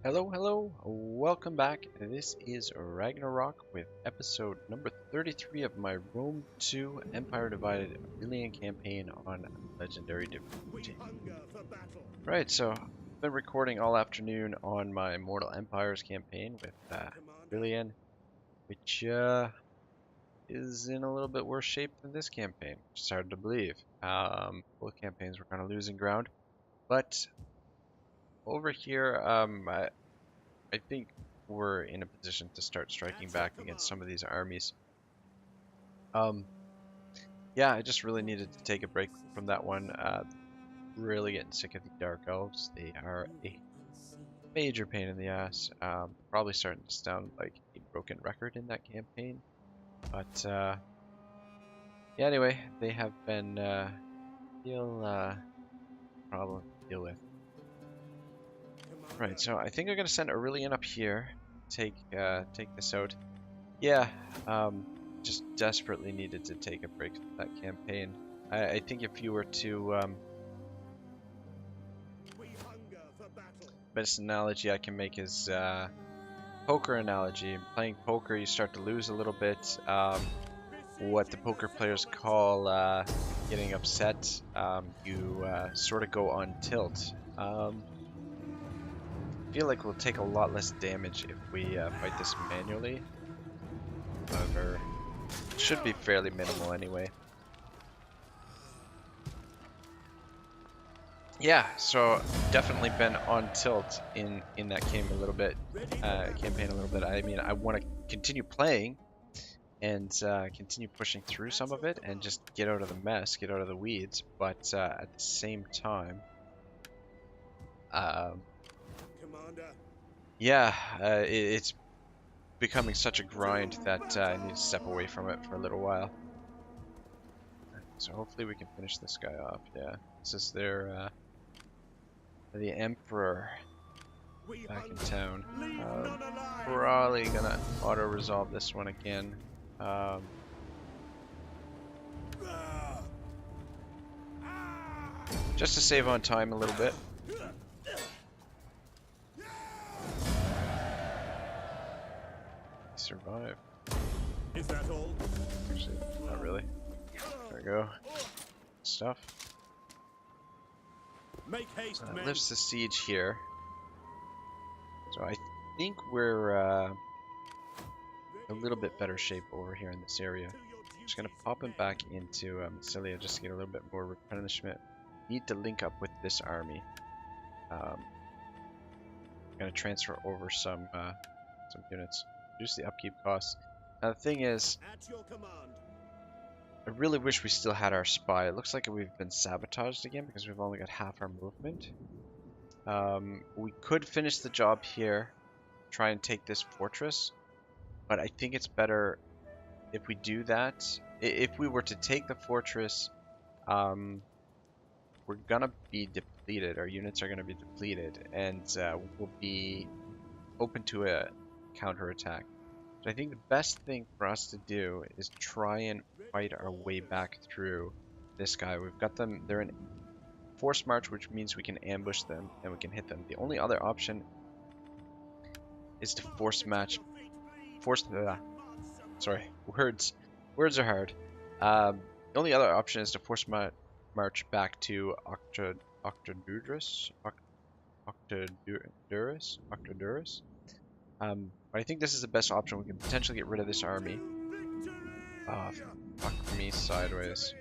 Hello, hello, welcome back. This is Ragnarok with episode number 33 of my Rome 2 Empire Divided Aurelian campaign on Legendary difficulty. Right, so I've been recording all afternoon on my Mortal Empires campaign with Aurelian, which is in a little bit worse shape than this campaign, which is hard to believe. Both campaigns were kind of losing ground, but over here, I think we're in a position to start striking back against some of these armies. Yeah, I just really needed to take a break from that one. Really getting sick of the Dark Elves. They are a major pain in the ass. Probably starting to sound like a broken record in that campaign. But yeah, anyway, they have been real problem to deal with. Right, so I think I'm gonna send Aurelian up here. Take this out. Yeah, just desperately needed to take a break from that campaign. I think if you were to best analogy I can make is poker analogy. Playing poker, you start to lose a little bit. What the poker players call getting upset. You sort of go on tilt. I feel like we'll take a lot less damage if we fight this manually. However, it should be fairly minimal anyway. Yeah, so definitely been on tilt in that game a little bit, campaign a little bit. I mean, I want to continue playing and continue pushing through some of it and just get out of the mess, get out of the weeds. But at the same time, yeah, it's becoming such a grind that I need to step away from it for a little while. So hopefully we can finish this guy off. Yeah, this is their the Emperor back in town. Probably gonna auto-resolve this one again. Just to save on time a little bit. Survive. Is that all? Actually, not really. There we go. Stuff. Make haste, men. Lifts the siege here. So I think we're a little bit better shape over here in this area. I'm just gonna pop him back into Massilia just to get a little bit more replenishment. Need to link up with this army. I'm gonna transfer over some units. Reduce the upkeep costs. Now the thing is, At your command. I really wish we still had our spy. It looks like we've been sabotaged again because we've only got half our movement. We could finish the job here, try and take this fortress, but I think it's better if we do that. If we were to take the fortress, we're gonna be depleted. Our units are gonna be depleted, and we'll be open to a counterattack. So I think the best thing for us to do is try and fight our way back through this guy. We've got them, they're in forced march, which means we can ambush them and we can hit them. The only other option is to sorry, words are hard. The only other option is to force march back to Octodurus. But I think this is the best option. We can potentially get rid of this army. Fuck me sideways.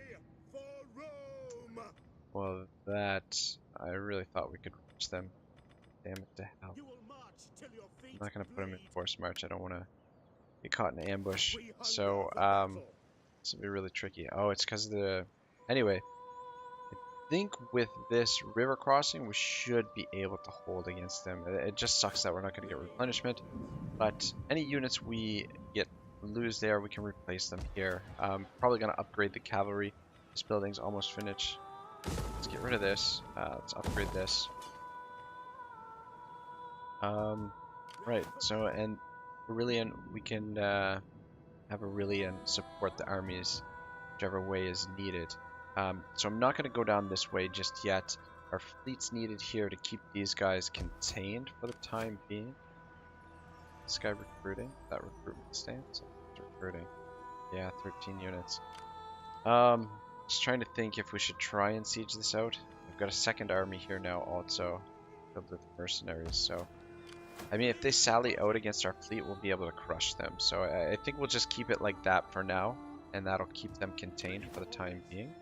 Well, that... I really thought we could reach them. Damn it to hell. I'm not going to put them in forced march. I don't want to get caught in an ambush. So, this will be really tricky. Oh, it's because of the... Anyway, I think with this river crossing, we should be able to hold against them. It just sucks that we're not going to get replenishment. But any units we lose there, we can replace them here. Probably going to upgrade the cavalry. This building's almost finished. Let's get rid of this. Let's upgrade this. Right, so, and Aurelian, we can have Aurelian support the armies whichever way is needed. So I'm not going to go down this way just yet. our fleet's needed here to keep these guys contained for the time being. This guy recruiting, that recruitment stance, recruiting. Yeah, 13 units. Just trying to think if we should try and siege this out. We've got a second army here now also, filled with mercenaries, so I mean if they sally out against our fleet, we'll be able to crush them. So I think we'll just keep it like that for now, and that'll keep them contained for the time being.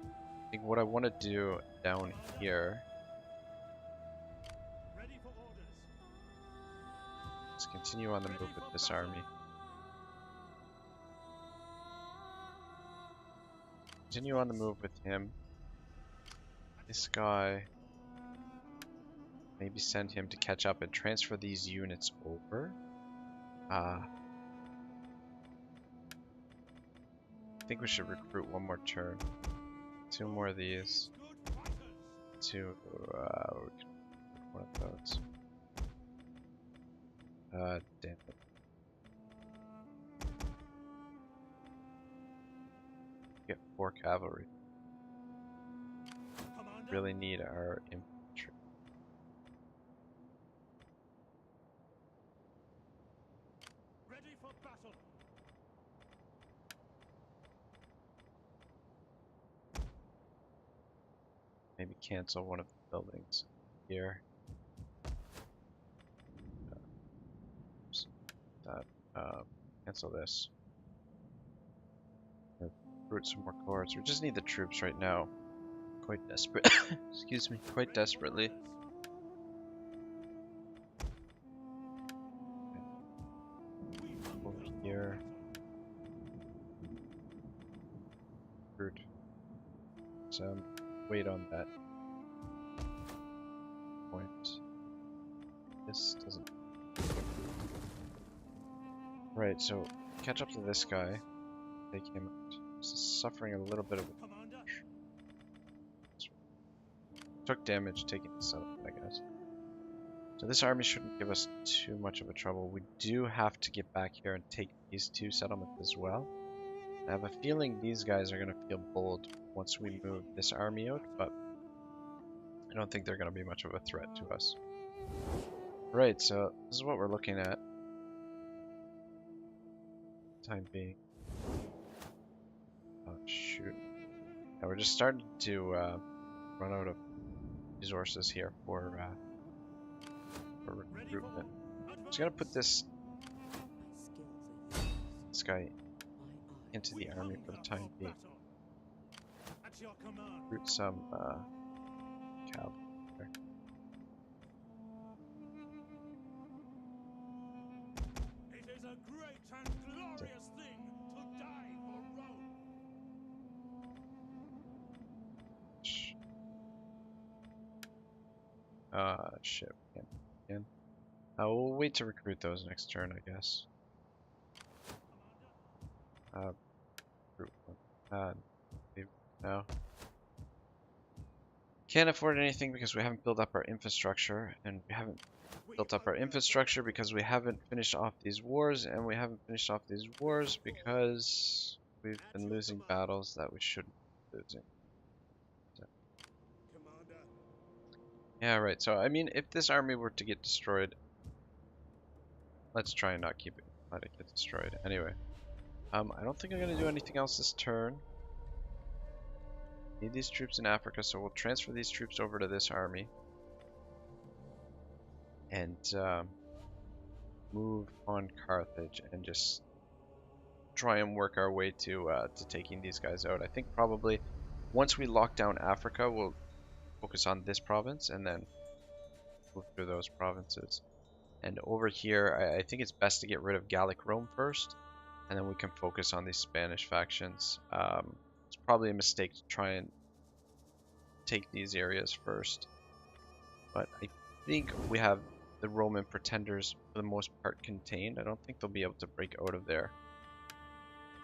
I think what I want to do down here is continue on the move with this army. Continue on the move with him. This guy, maybe send him to catch up and transfer these units over. I think we should recruit one more turn. 2 more of these. 2, one of those. Damn it. Get 4 cavalry. Really need our infantry. Ready for battle. Maybe cancel one of the buildings here. Cancel this. Recruit some more corps. We just need the troops right now. Quite desperate. Excuse me. Quite desperately. Over here. Recruit. Some weight on that point. This doesn't. Right, so catch up to this guy. Take him out. Suffering a little bit of. Took damage taking the settlement, I guess. So this army shouldn't give us too much of a trouble. We do have to get back here and take these 2 settlements as well. I have a feeling these guys are going to feel bold once we move this army out, but I don't think they're going to be much of a threat to us. Right, so this is what we're looking at. Time being. Oh shoot. Now we're just starting to run out of resources here for recruitment. Just gotta put this guy into the army for the time being. Recruit some cavalry there. It is a great and glorious thing to die for Rome. Shit. Again. We'll wait to recruit those next turn, I guess. Recruit one. No. Can't afford anything because we haven't built up our infrastructure, and we haven't built up our infrastructure because we haven't finished off these wars, and we haven't finished off these wars because we've been losing battles that we shouldn't be losing. Yeah, right. So, I mean, if this army were to get destroyed, let's try and not keep it. Let it get destroyed. Anyway, I don't think I'm going to do anything else this turn. Need these troops in Africa, so we'll transfer these troops over to this army. And move on Carthage and just try and work our way to taking these guys out. I think probably once we lock down Africa, we'll focus on this province and then move through those provinces. And over here, I think it's best to get rid of Gallic Rome first, and then we can focus on these Spanish factions. It's probably a mistake to try and take these areas first, but I think we have the Roman pretenders for the most part contained. I don't think they'll be able to break out of there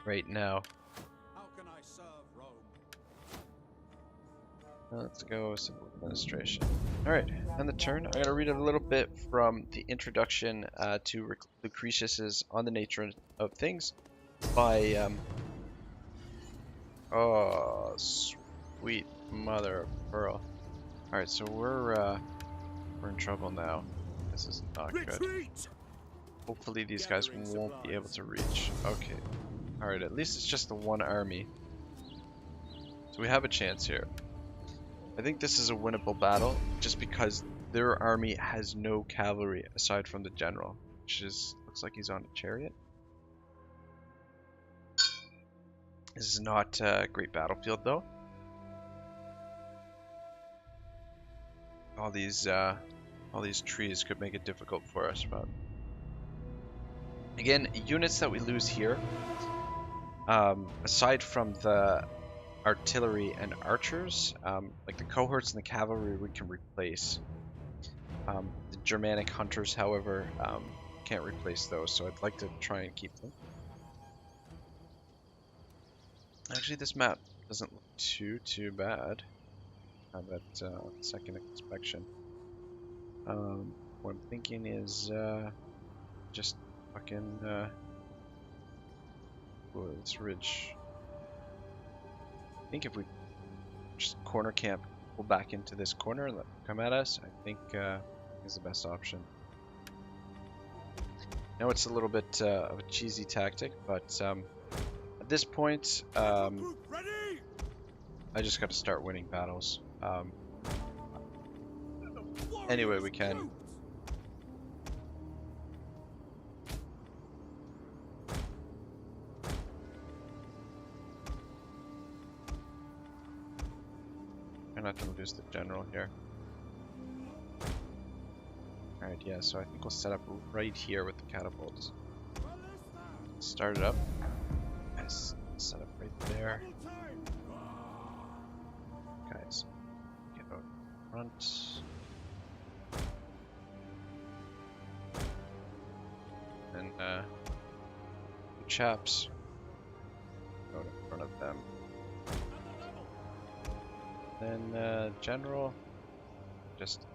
right now. How can I serve Rome? Let's go simple administration. Alright, on the turn, I'm going to read a little bit from the introduction to Lucretius's On the Nature of Things by oh, sweet. Mother of pearl. Alright, so we're in trouble now. This is not good. Retreat! Hopefully these guys won't be able to reach. Okay. Alright, at least it's just the one army. So we have a chance here. I think this is a winnable battle just because their army has no cavalry aside from the general, which is looks like he's on a chariot. This is not a great battlefield though. All these trees could make it difficult for us, but again, units that we lose here, aside from the artillery and archers, like the cohorts and the cavalry we can replace. The Germanic hunters, however, can't replace those, so I'd like to try and keep them. Actually, this map doesn't look too bad at second inspection. What I'm thinking is just fucking this ridge. I think if we just corner camp, pull back into this corner and let them come at us, I think is the best option. Now it's a little bit of a cheesy tactic, but at this point, I just got to start winning battles. Anyway, we can. I'm not going to lose the general here. Alright, yeah, so I think we'll set up right here with the catapults. Start it up. Yes, set up right there. Guys, get out front. And you chaps go in front of them. Then general, just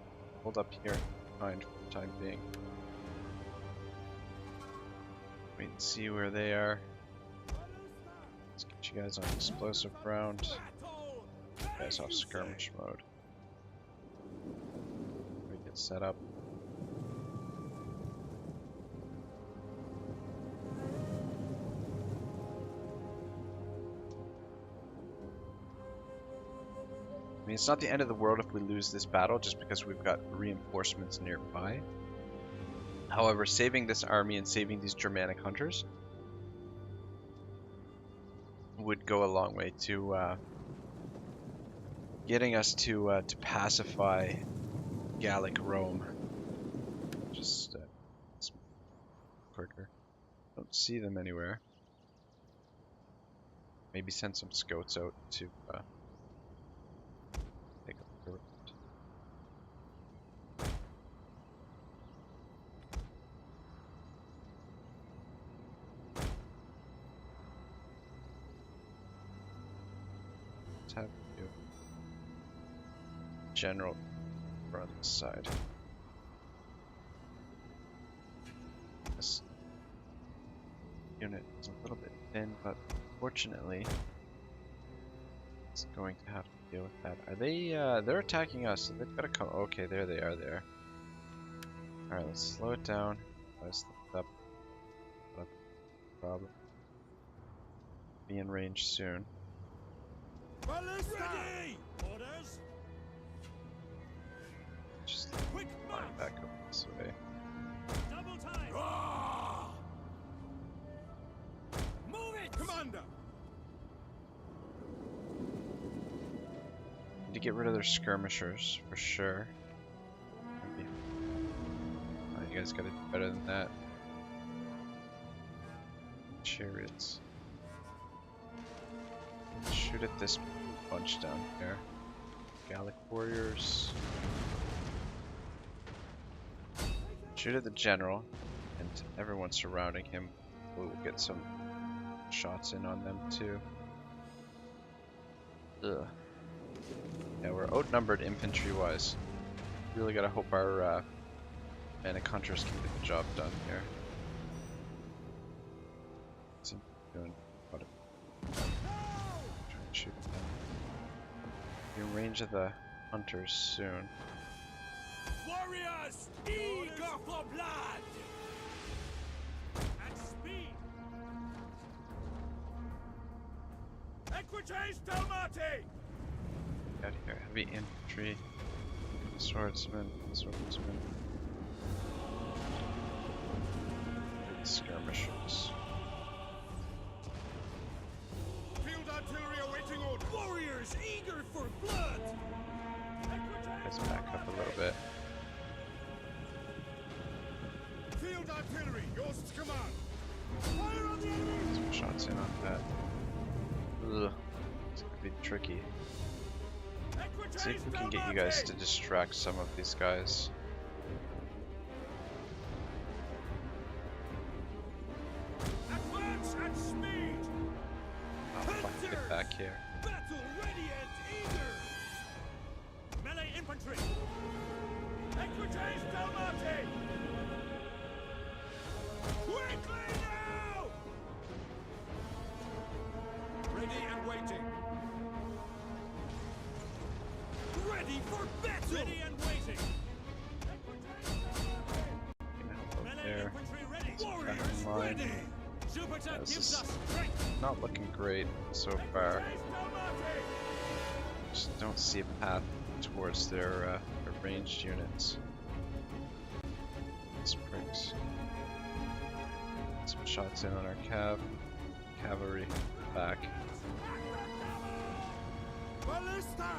hold up here behind for the time being. Wait and see where they are. Let's get you guys on explosive round. You guys off skirmish mode. We get set up. I mean, it's not the end of the world if we lose this battle just because we've got reinforcements nearby. However, saving this army and saving these Germanic hunters would go a long way to getting us to pacify Gallic Rome. Just quicker. Don't see them anywhere. Maybe send some scouts out to take a look around. Let's have you general run this side. This unit is a little bit thin, but fortunately it's going to have to deal with that. Are they they're attacking us, so they've got to come. Okay, there they are there. Alright, let's slow it down. Let's lift up. Problem. Be in range soon. Ready! Orders! Just Quick line march! back up this way. Double time! Ah! Move it! Commander! Need to get rid of their skirmishers for sure. Maybe. Oh, you guys gotta do better than that. Chariots. Shoot at this bunch down here. Gallic warriors. Shoot at the general and everyone surrounding him. We'll get some shots in on them too. Ugh. Yeah, we're outnumbered infantry wise. Really gotta hope our Germanic hunters can get the job done here. Seem to be doing quite a try and shoot them. be in range of the hunters soon. Warriors, eager for blood and speed. Equites Dalmati. Got here, heavy infantry, swordsmen, good skirmishers. Field artillery awaiting orders. Warriors eager for blood. Let's back up a little bit. Field artillery, yours to command. Fire on the enemy. Some shots in on that. Ugh, it's gonna be tricky. Let's see if we can get you guys to distract some of these guys. Advance at speed. Oh fuck, get back here. Battle ready and eager. Melee infantry. Equites Dalmati. Quickly now. Ready and waiting. Ready for battle. Ready and waiting. Gonna help up Melee there. infantry ready. Back Warriors in line. ready. Jupiter This gives is us strength. not looking great so far. Equites Dalmati. Just don't see a path towards their ranged units. These pricks. Some shots in on our cavalry back. Ballista.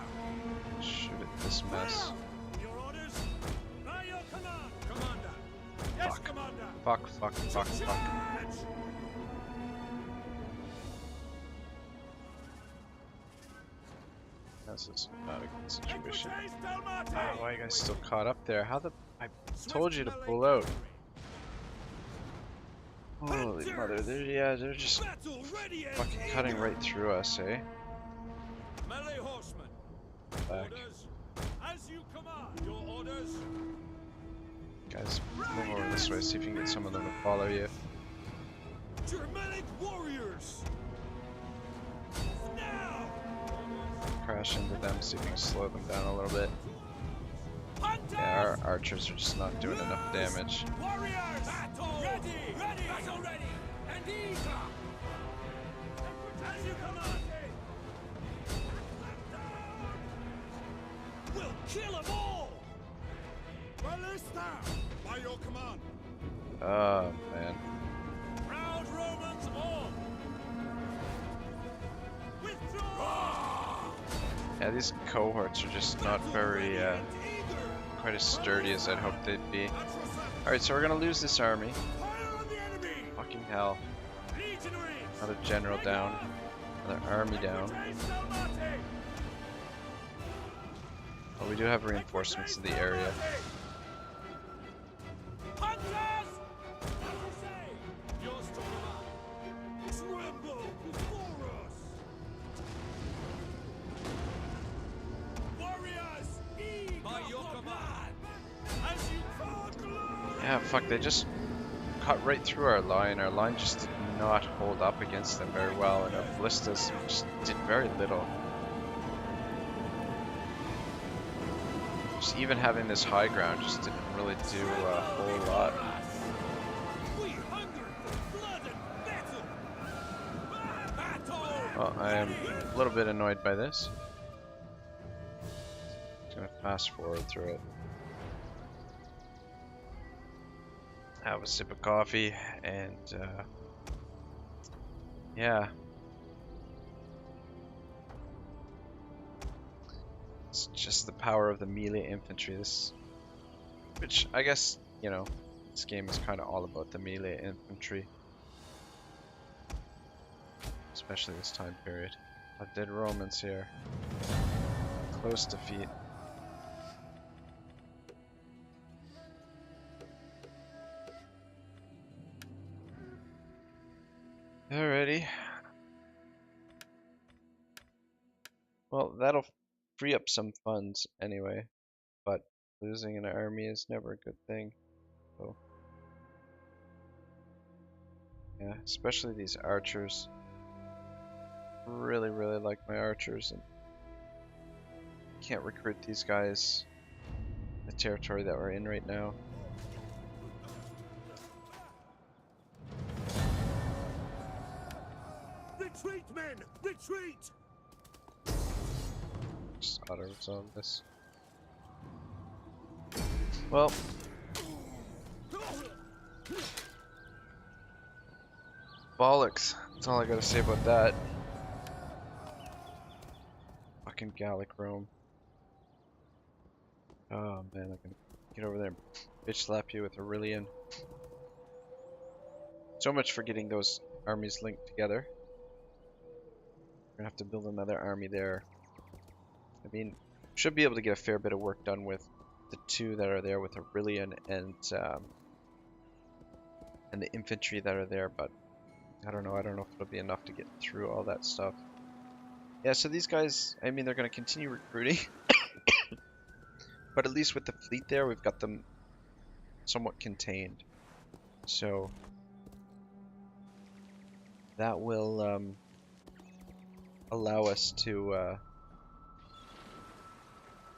Shoot at this mess. Your orders? By your command. Commander. Yes, Fuck. Commander. Fuck. Charge! This is not a good situation. Equites Dalmati. Why are you guys still caught up there? How the... I told you to pull out. Holy mother, they're just Battle ready and fucking eager. cutting right through us, eh? Melee horsemen. Back. Orders. As you command. Your orders. Guys, move over this way, see if you can get some of them to follow you. Germanic warriors. Now. Crash into them, see if you can slow them down a little bit. Hunters. Yeah, our archers are just not doing enough damage. Warriors. Battle ready. Ready. Battle ready. And eager. As you command. We'll kill them all. Ballista. By your command. Oh, man. Proud Romans on! Withdraw! Yeah, these cohorts are just not very, quite as sturdy as I'd hoped they'd be. Alright, so we're gonna lose this army. Fire on the enemy! Fucking hell. Legionaries! Another general down. Another army down. Equites Dalmati! But we do have reinforcements in the area. Hunters! As you say! Yours to command. Tremble before us! Warriors! Eager by your command! As you call glory! Yeah, fuck, they just cut right through our line. Our line just did not hold up against them very well, and our ballistas just did very little. Just even having this high ground just didn't really do a whole lot. We hunger for blood and battle! Battle! Well, I am a little bit annoyed by this. Just gonna fast forward through it. Have a sip of coffee, and yeah. It's just the power of the melee infantry. Which I guess, you know, this game is kind of all about the melee infantry. Especially this time period. Dead Romans here. Close defeat. Alrighty. Well, that'll free up some funds anyway, but losing an army is never a good thing. So, yeah, especially these archers. Really like my archers, and can't recruit these guys. The territory that we're in right now. Retreat, men! Retreat! Just auto-resolve this. Well, bollocks. That's all I gotta say about that. Fucking Gallic Rome. Oh man, I can get over there and bitch slap you with Aurelian. So much for getting those armies linked together. We're gonna have to build another army there. I mean, should be able to get a fair bit of work done with the two that are there with Aurelian and the infantry that are there, but I don't know. I don't know if it'll be enough to get through all that stuff. Yeah, so these guys, I mean, they're gonna continue recruiting, but at least with the fleet there, we've got them somewhat contained. So that will allow us to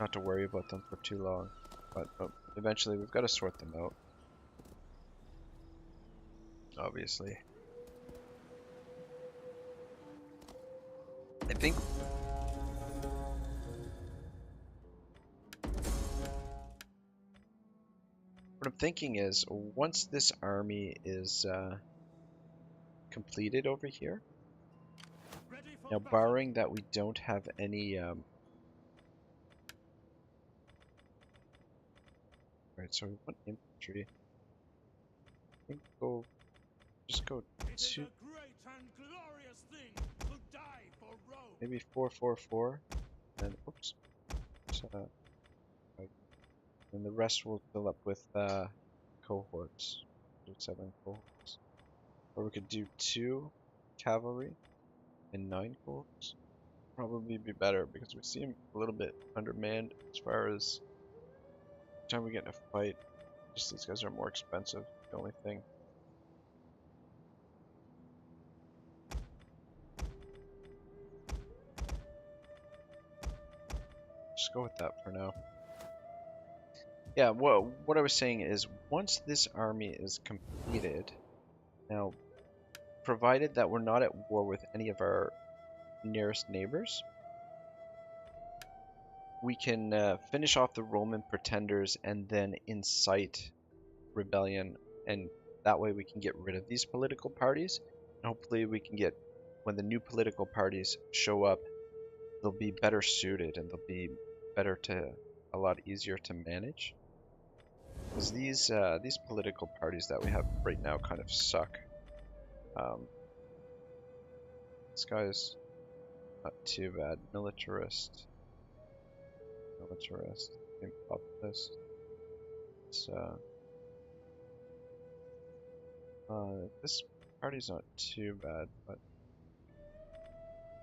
not to worry about them for too long. But eventually we've got to sort them out. Obviously. I think what I'm thinking is once this army is completed over here, now barring that we don't have any right, so we want infantry. I think we'll just go to maybe 444, and oops, right, and the rest will fill up with cohorts, 7 cohorts, or we could do 2 cavalry and 9 cohorts. Probably be better because we seem a little bit undermanned as far as the time we get in a fight. Just these guys are more expensive, the only thing. Just go with that for now. Yeah, well, what I was saying is once this army is completed, now, provided that we're not at war with any of our nearest neighbors, we can finish off the Roman pretenders and then incite rebellion, and that way we can get rid of these political parties, and hopefully we can get, when the new political parties show up, they'll be better suited and they'll be better to, a lot easier to manage. Because these political parties that we have right now kind of suck. This guy's not too bad. Militarist, populist. It's this party's not too bad, but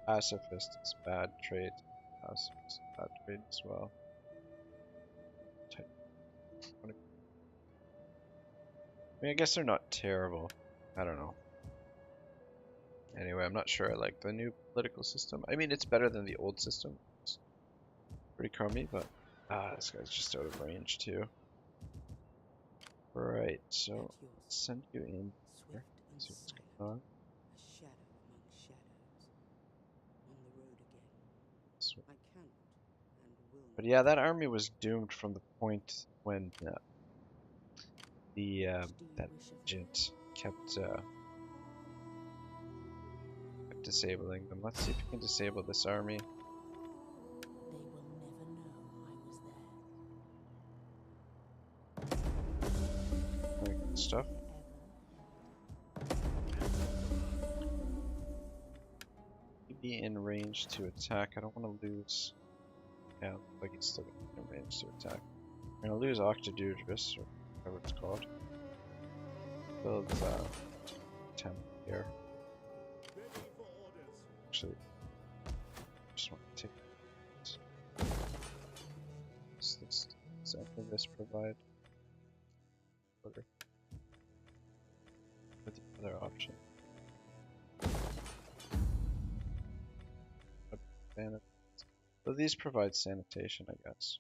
pacifist is bad trade. Pacifist is bad trade as well. I mean, I guess they're not terrible. I don't know. Anyway, I'm not sure I like the new political system. I mean, it's better than the old system. It's pretty crummy, but this guy's just out of range too. Right, so let's send you in here. See what's going on. But yeah, that army was doomed from the point when that agent kept disabling them. Let's see if we can disable this army. Very good stuff. Be in range to attack. I don't want to lose. Yeah, like he's still in range to attack. I'm gonna lose Octodudris, or whatever it's called. Build 10 here. Actually, just want to take this example. This provide order for the other option. Ban it. So these provide sanitation, I guess.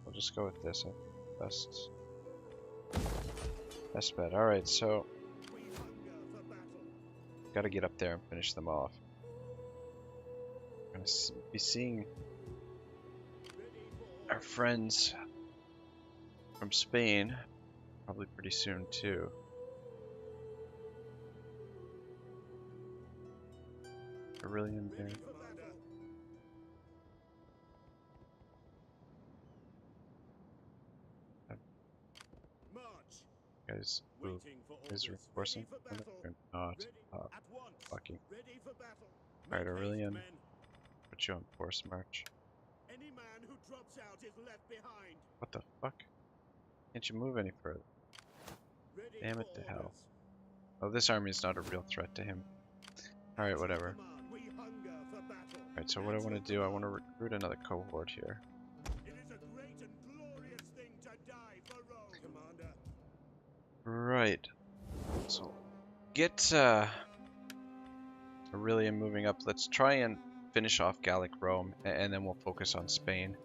We'll just go with this. Best bet. Alright, so gotta get up there and finish them off. We're gonna be seeing our friends from Spain probably pretty soon too. Aurelian there. Guys, who is reinforcing? They're not. Fucking. Alright, Aurelian, put you on force march. Any man who drops out is left behind. What the fuck? Can't you move any further? Damn it to hell. Oh, this army is not a real threat to him. Alright, whatever. Alright, so what I want to do, I want to recruit another cohort here. It is a great and glorious thing to die for Rome, Commander. Right. So get Aurelian moving up. Let's try and finish off Gallic Rome, and then we'll focus on Spain.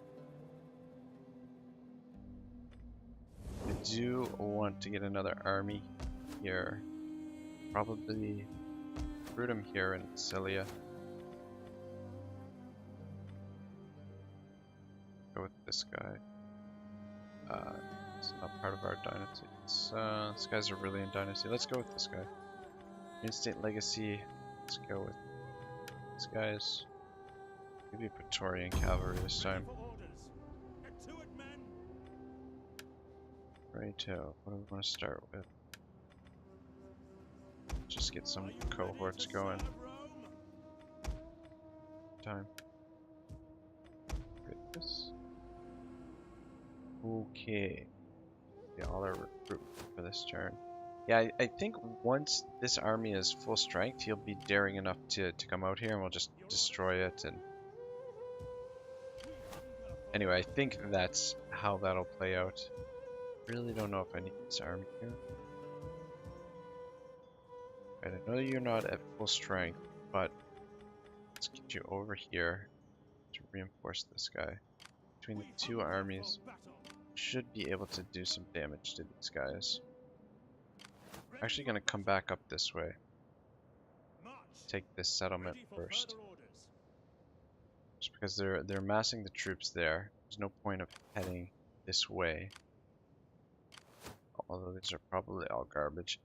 I do want to get another army here. Probably recruit him here in Sicilia. Go with this guy. It's not part of our dynasty. This guy's a Aurelian dynasty. Let's go with this guy. Instant legacy. Let's go with these guys. Maybe Praetorian cavalry this time. Righto. What do we want to start with? Just get some cohorts going. Time. Get this. Okay. Yeah, all our recruit for this turn. Yeah, I think once this army is full strength, he'll be daring enough to come out here and we'll just destroy it. And anyway, I think that's how that'll play out. Really don't know if I need this army here. Right, I know you're not at full strength, but let's get you over here to reinforce this guy. Between the two armies, should be able to do some damage to these guys. I'm actually going to come back up this way. Take this settlement first. Just because they're massing the troops there. There's no point of heading this way. Although these are probably all garbage.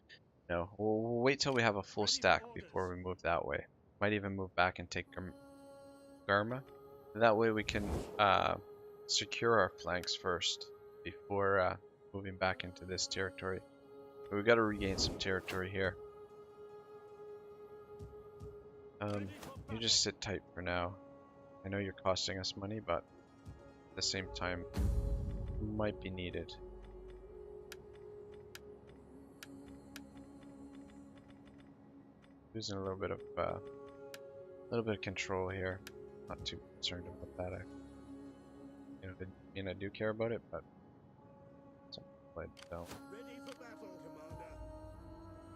No, we'll wait till we have a full stack before we move that way. Might even move back and take Garma. That way we can secure our flanks first before moving back into this territory. But we've got to regain some territory here. You just sit tight for now. I know you're costing us money, but at the same time, might be needed. Losing a little bit of control here. Not too concerned about that. I do care about it, but some people I don't.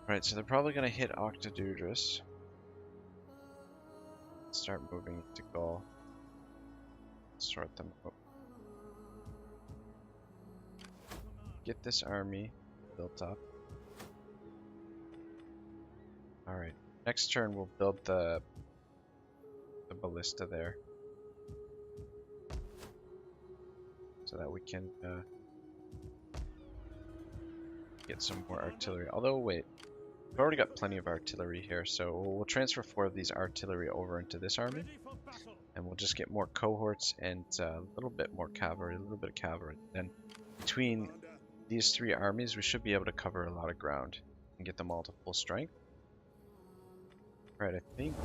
Right, so they're probably gonna hit Octodudrus. Start moving into Gaul. Sort them out. Get this army built up. Alright, next turn we'll build the ballista there. So that we can get some more artillery. Although, wait, we've already got plenty of artillery here, so we'll transfer 4 of these artillery over into this army. And we'll just get more cohorts and a little bit more cavalry, a little bit of cavalry. Then between these 3 armies, we should be able to cover a lot of ground and get them all to full strength. Right, I think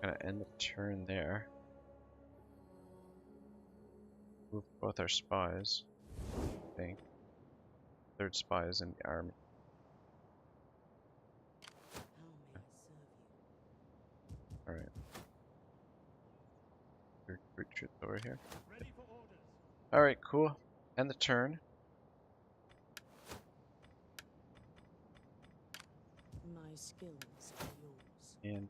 I'm gonna end the turn there. Move both our spies. I think. 3rd spy is in the army. Alright. Recruit troops over here. Alright, cool. End the turn. My skills are yours. And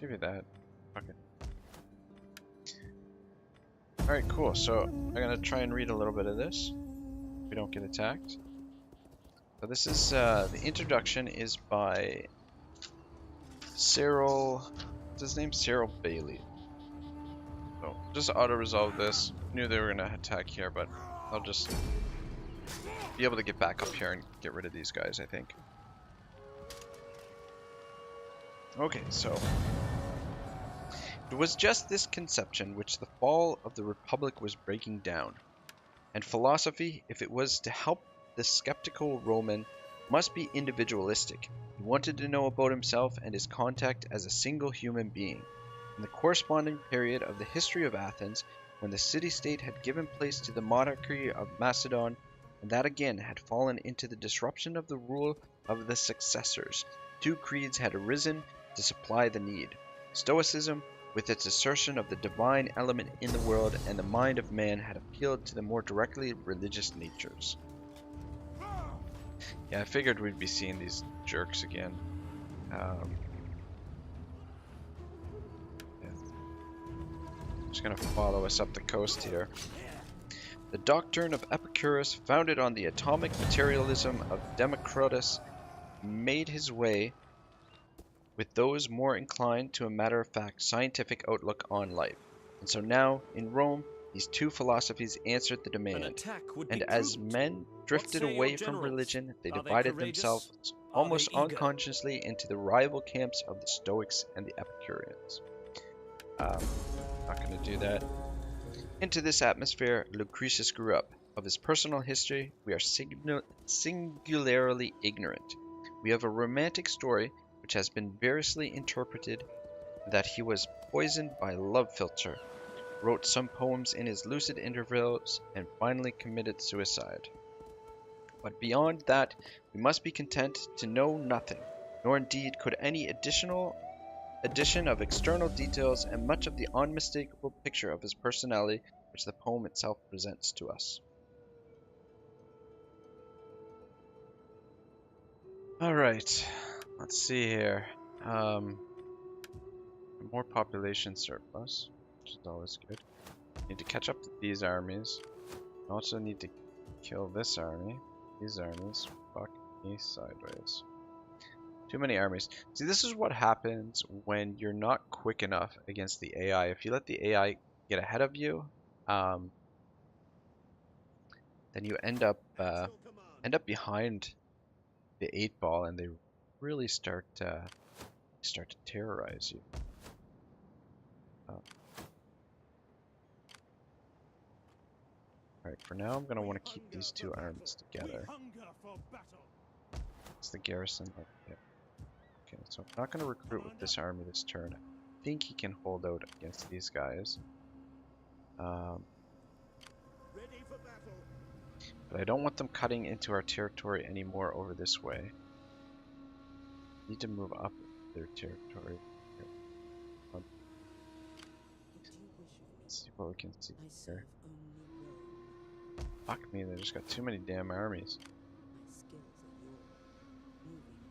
give you that. Okay. Alright, cool. So I'm gonna try and read a little bit of this. We don't get attacked. So this is the introduction is by Cyril. What's his name? Cyril Bailey. So just auto resolve this. Knew they were gonna attack here, but I'll just be able to get back up here and get rid of these guys, I think. Okay, so it was just this conception which the fall of the Republic was breaking down. And philosophy, if it was to help the skeptical Roman, must be individualistic. He wanted to know about himself and his contact as a single human being. In the corresponding period of the history of Athens, when the city-state had given place to the monarchy of Macedon, and that again had fallen into the disruption of the rule of the successors, two creeds had arisen to supply the need. Stoicism, with its assertion of the divine element in the world and the mind of man, had appealed to the more directly religious natures. Yeah, I figured we'd be seeing these jerks again. Yeah. Just gonna follow us up the coast here. The doctrine of Epicurus, founded on the atomic materialism of Democritus, made his way with those more inclined to a matter-of-fact scientific outlook on life. And so now, in Rome, these two philosophies answered the demand. And as men drifted away from religion, they divided themselves almost unconsciously into the rival camps of the Stoics and the Epicureans. Not going to do that. Into this atmosphere, Lucretius grew up. Of his personal history, we are singularly ignorant. We have a romantic story which has been variously interpreted that he was poisoned by love philtre, wrote some poems in his lucid intervals, and finally committed suicide. But beyond that, we must be content to know nothing, nor indeed could any addition of external details and much of the unmistakable picture of his personality which the poem itself presents to us. Alright, let's see here. More population surplus, which is always good. Need to catch up to these armies. Also need to kill this army. These armies. Fuck me sideways. Too many armies. See, this is what happens when you're not quick enough against the AI. If you let the AI get ahead of you, then you end up behind the 8-ball, and they really start to terrorize you. Alright, for now I'm going to want to keep these two armies together. It's the garrison. Okay, so I'm not going to recruit with this army this turn. I think he can hold out against these guys. But I don't want them cutting into our territory anymore over this way. Need to move up their territory. Let's see what we can see here. Fuck me, they just got too many damn armies.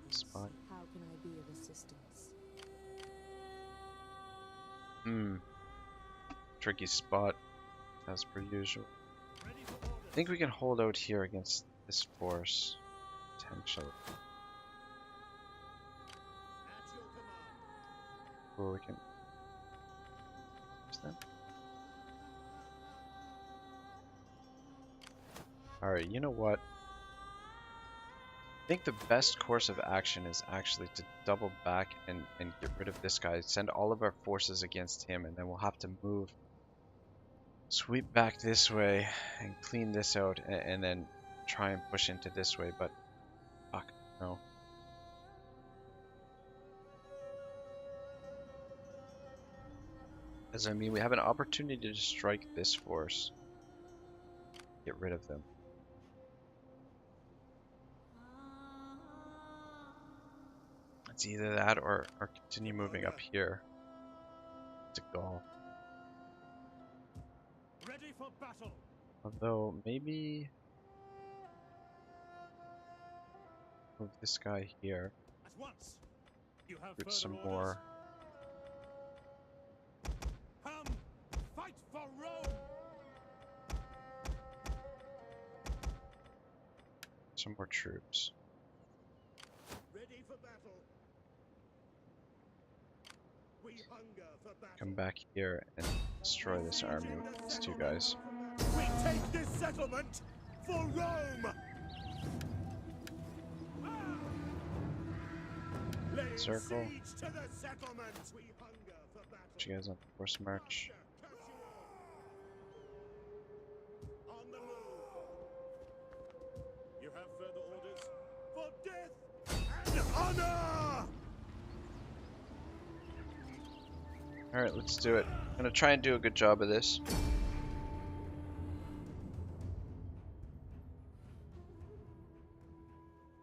Spot. How can I be of assistance? Tricky spot, as per usual. I think we can hold out here against this force, potentially. Or we can... Alright, you know what? I think the best course of action is actually to double back and get rid of this guy. Send all of our forces against him, and then we'll have to sweep back this way and clean this out, and then try and push into this way, but fuck, no. Because I mean, we have an opportunity to strike this force. Get rid of them. It's either that or continue moving up here to Gaul. Ready for battle. Although maybe move this guy here. At once. You have Get further some orders? more for Rome! Some more troops. Ready for battle. We hunger for battle. Come back here and destroy this army with these two guys. We take this settlement for Rome! Lay Circle. siege to the settlement. We hunger for battle. Put you guys on force march. On the move. You have further orders? For death and honor! Alright, let's do it. I'm gonna try and do a good job of this.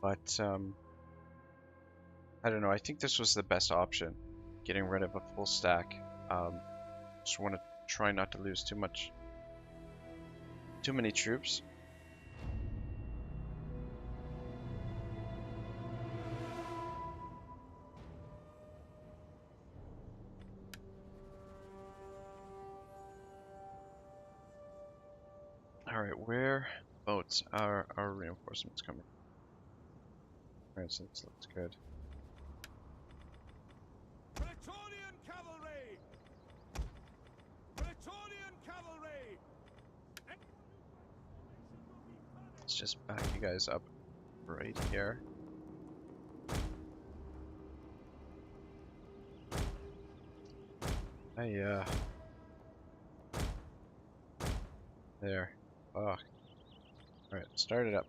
But, I don't know, I think this was the best option. Getting rid of a full stack. Just want to try not to lose too many troops. Alright, where boats are our reinforcements coming? Alright, so this looks good. Praetorian cavalry! Praetorian cavalry! Let's just back you guys up right here. There. Fuck. Alright, start it up.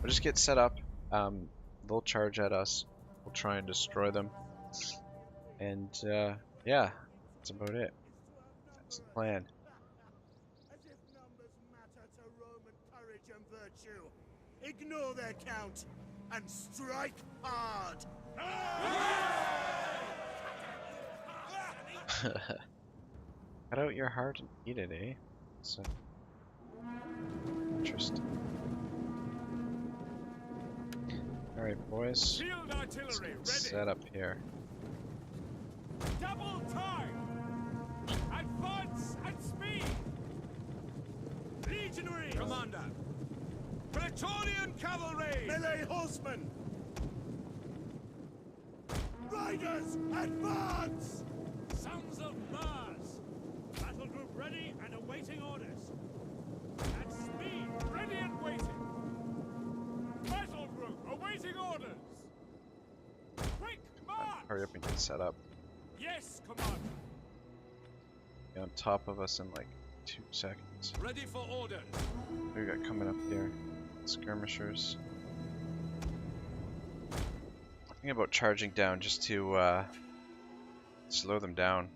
We'll just get set up. They'll charge at us. We'll try and destroy them. And, yeah, that's about it. That's the plan. As if numbers matter to Roman courage and virtue. Ignore their count and strike hard. Cut out your heart and eat it, eh? So interesting. Alright, boys. Field artillery ready. Set up here. Double time. Advance at speed. Legionaries. Commander. Praetorian cavalry. Melee horsemen. Riders, advance. Sons of Mars. Battle group ready and awaiting orders. At speed, ready and waiting. Battle group awaiting orders. Quick march. Hurry up and get set up. Yes, Commander. Be on top of us in like 2 seconds. Ready for orders. What do we got coming up here? Skirmishers. Thinking about charging down just to slow them down.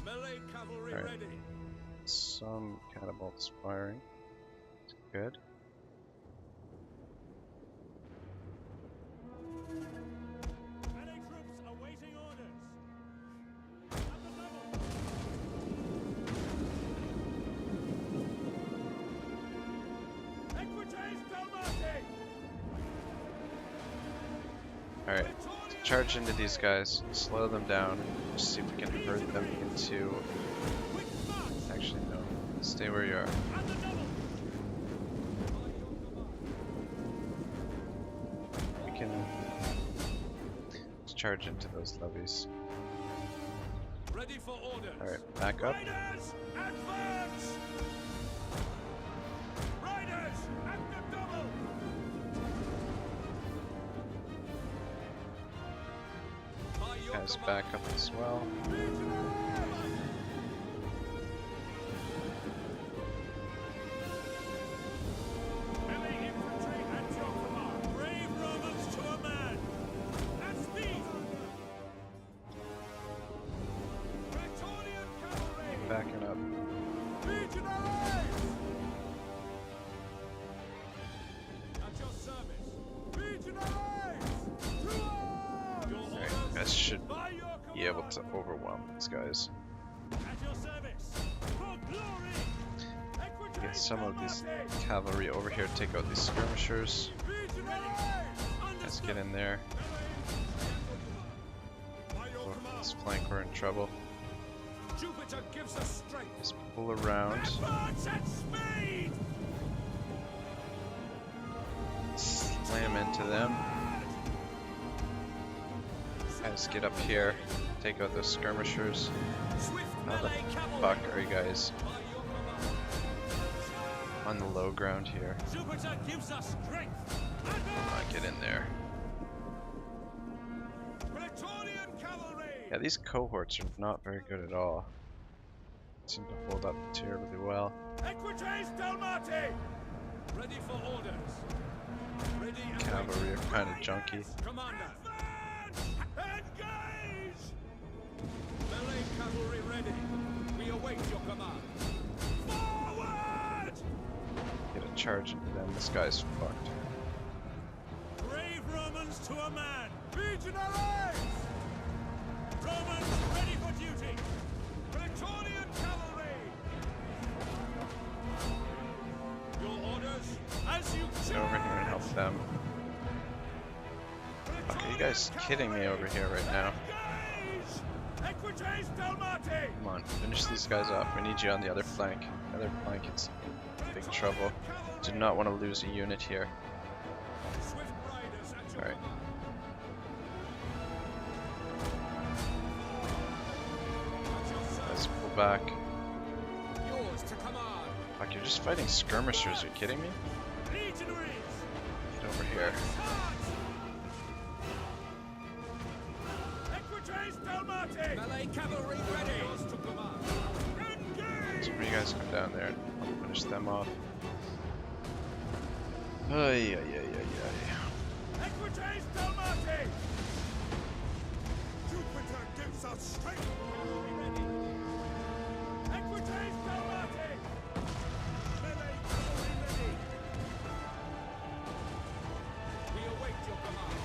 Melee cavalry All right. ready. Some catapults firing. Good. Melee troops awaiting orders. At the level. Equites Dalmati. Alright, let's charge into these guys, slow them down, just see if we can herd them into... Quick march. Actually, no. Stay where you are. At the double. We can... Let's charge into those levies. Ready for orders. Alright, back up. Riders, advance. Riders, at the double. By your Guys, command. back up as well. Melee infantry at your command. Brave Romans to a man. At speed. Praetorian cavalry. Backing up. Legionaries. At your service. Legionaries. To arms. Your Alright, orders. guys should By your be able command. to overwhelm these guys. At your service. For glory. Equites Get get some of these cavalry over here to take out these skirmishers. Let's get in there. Oh, this flank, we're in trouble. Just pull around. Slam into them. Guys, get up here. Take out those skirmishers. How the fuck are you guys on the low ground here? Come on, get in there. Yeah, these cohorts are not very good at all. Seem to hold up terribly well. Ready for orders. Cavalry are kind of junky. Commander. Engage! Melee cavalry ready. We await your command. Forward! Get a charge into them. This guy's fucked. Brave Romans to a man. Legionaries! Romans ready for duty. Praetorian cavalry. Your orders as you Get over here and help them. Fuck, are you guys kidding me over here right now? Come on, finish these guys off. We need you on the other flank. The other flank is in big trouble. Do not want to lose a unit here. Alright. Let's pull back. Fuck, you're just fighting skirmishers. Are you kidding me? Get over here. Melee cavalry ready. So you guys come down there and I'll finish them off. Ay, ay, ay, ay, ay. Equites Dalmati! Jupiter gives us strength! Equites Dalmati! Melee cavalry ready! We await your command!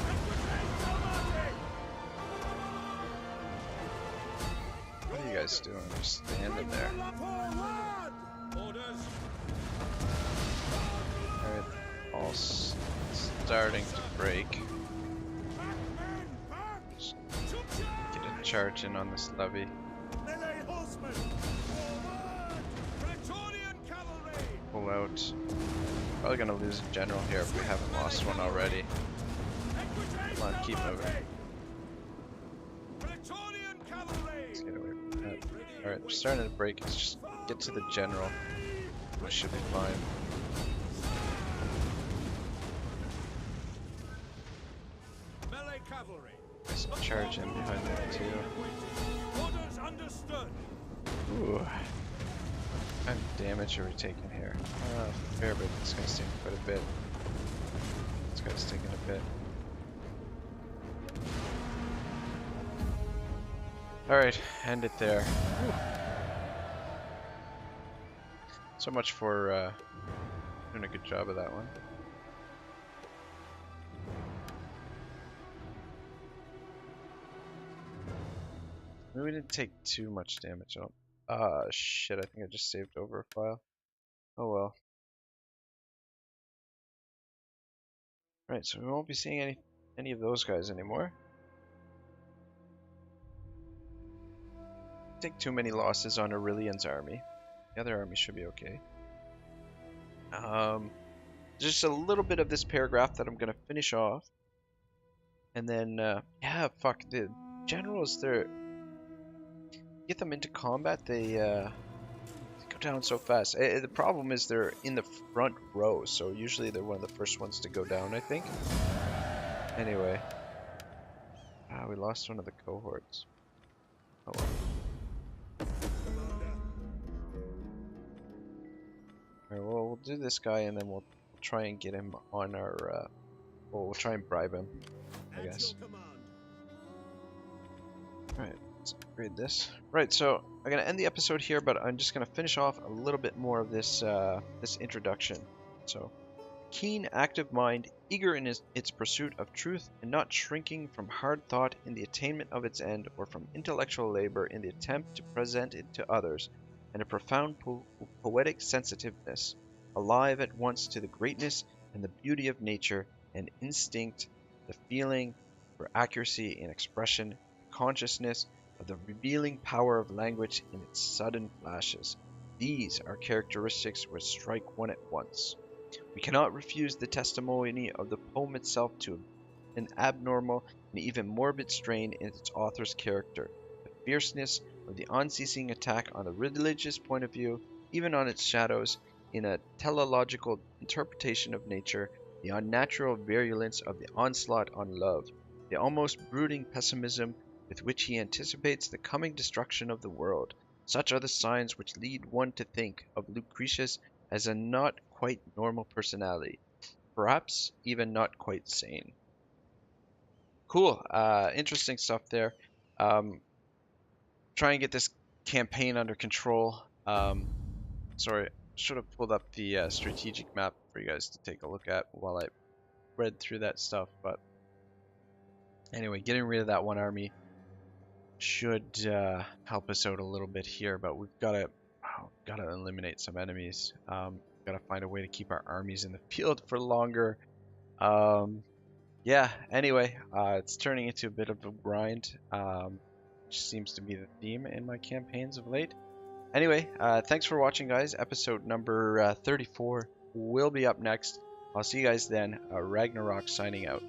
Equites Dalmati! What are you guys doing? Just standing there. Orders! Alright, all starting to break. Just get a charge in on this levy. Melee horsemen! Forward! Praetorian cavalry! Pull out. Probably gonna lose a general here if we haven't lost one already. Come on, keep moving. Praetorian cavalry! Let's get away from that. Alright, we're starting to break. Let's just get to the general. We should be fine. Melee cavalry! There's some charge in behind them too. Orders understood! Ooh. What kind of damage are we taking here? Fair bit. This guy's taking quite a bit. This guy's taking a bit. Alright, end it there. Whew. So much for doing a good job of that one. Maybe we didn't take too much damage. Shit, I think I just saved over a file. Oh well. Right, so we won't be seeing any of those guys anymore. Take too many losses on Aurelian's army. The other army should be okay. Just a little bit of this paragraph that I'm gonna finish off. And then, yeah, fuck, the generals, they're... Get them into combat, they go down so fast. The problem is they're in the front row, so usually they're one of the first ones to go down, I think. Anyway. We lost one of the cohorts. Oh well. Alright, well, we'll do this guy and then we'll try and get him on our, well, we'll try and bribe him, I guess. Alright, let's upgrade this. Right, so I'm gonna end the episode here, but I'm just gonna finish off a little bit more of this, this introduction. So, keen, active mind, eager in its pursuit of truth, and not shrinking from hard thought in the attainment of its end, or from intellectual labor in the attempt to present it to others, and a profound poetic sensitiveness, alive at once to the greatness and the beauty of nature and instinct, the feeling for accuracy in expression, consciousness of the revealing power of language in its sudden flashes. These are characteristics which strike one at once. We cannot refuse the testimony of the poem itself to an abnormal and even morbid strain in its author's character. The fierceness of the unceasing attack on the religious point of view, even on its shadows, in a teleological interpretation of nature, the unnatural virulence of the onslaught on love, the almost brooding pessimism with which he anticipates the coming destruction of the world. Such are the signs which lead one to think of Lucretius as a not quite normal personality, perhaps even not quite sane. Cool, interesting stuff there. Try and get this campaign under control. Sorry, should have pulled up the strategic map for you guys to take a look at while I read through that stuff. But anyway, getting rid of that one army should help us out a little bit here. But we've gotta eliminate some enemies. Gotta find a way to keep our armies in the field for longer. Yeah, anyway, it's turning into a bit of a grind, which seems to be the theme in my campaigns of late. Anyway, thanks for watching, guys. Episode number 34 will be up next. I'll see you guys then. Ragnarok signing out.